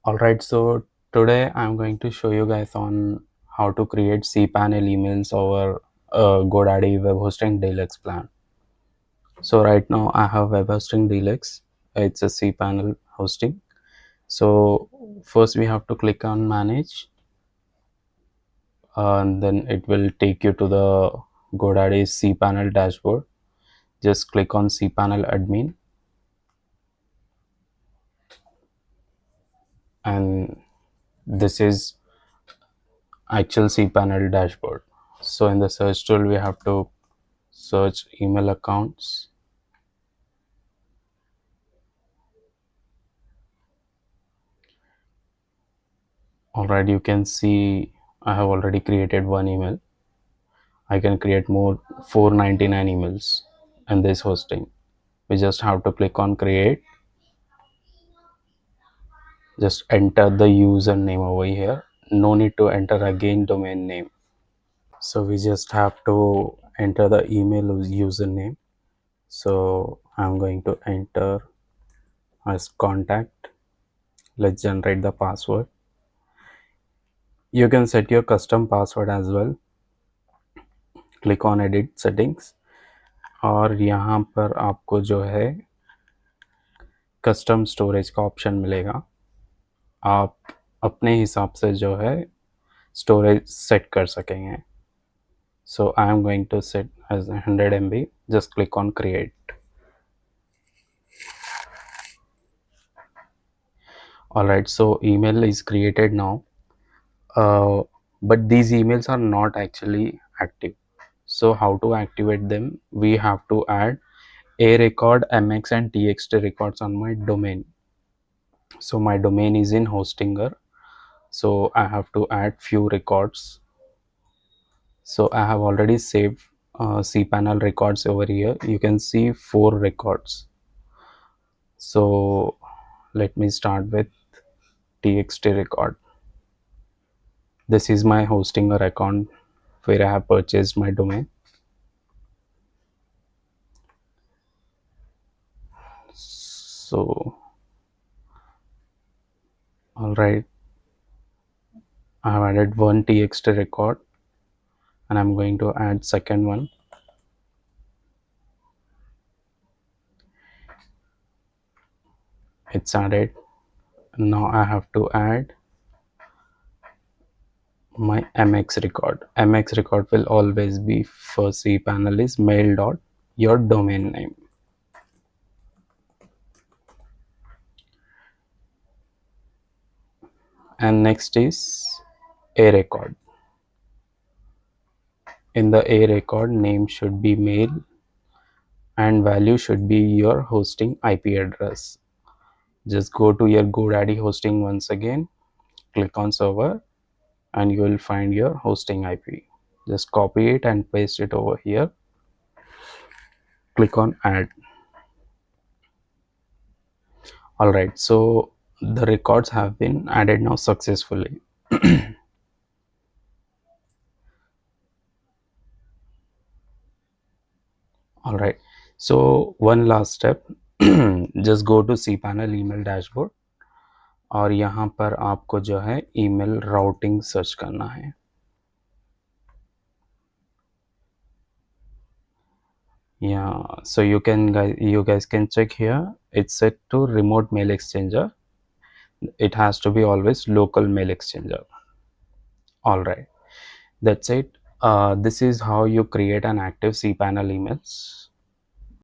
Alright, so today I'm going to show you guys on how to create cPanel emails over GoDaddy web hosting deluxe plan. So right now I have web hosting deluxe. It's a cPanel hosting. So first we have to click on manage, and then it will take you to the GoDaddy cPanel dashboard. Just click on cPanel admin, and this is actual cPanel dashboard. So in the search tool we have to search email accounts. Alright, you can see I have already created one email. I can create more 499 emails in this hosting. We just have to click on create. Just enter the username over here. No need to enter again domain name. So we just have to enter the email username. So I'm going to enter as contact. Let's generate the password. You can set your custom password as well. Click on edit settings, और यहाँ पर आपको जो है custom storage का option मिलेगा. आप अपने हिसाब से जो है स्टोरेज सेट कर सकेंगे. So I am going to set as 100 MB. Just click on create. Alright, so email is created now, but these emails are not actually active. So how to activate them? We have to add a record, mx and txt records on my domain. So my domain is in hostinger, so I have to add few records. So I have already saved cPanel records over here. You can see 4 records. So let me start with txt record. This is my hostinger account where I have purchased my domain. So alright, I have added one txt record and I'm going to add second one. It's added. Now I have to add my mx record. Mx record will always be for cPanel is mail dot your domain name. And next is a record. In the a record, name should be mail and value should be your hosting IP address. Just go to your GoDaddy hosting once again, click on server, and you will find your hosting IP. Just copy it and paste it over here. Click on add. Alright, so the records have been added now successfully. Alright, so one last step. Just go to cPanel email dashboard, और यहाँ पर आपको जो है email routing search करना है. Yeah, so you guys can check here. It's set to remote mail exchanger. It has to be always local mail exchanger. Alright, that's it. This is how you create an active cPanel emails.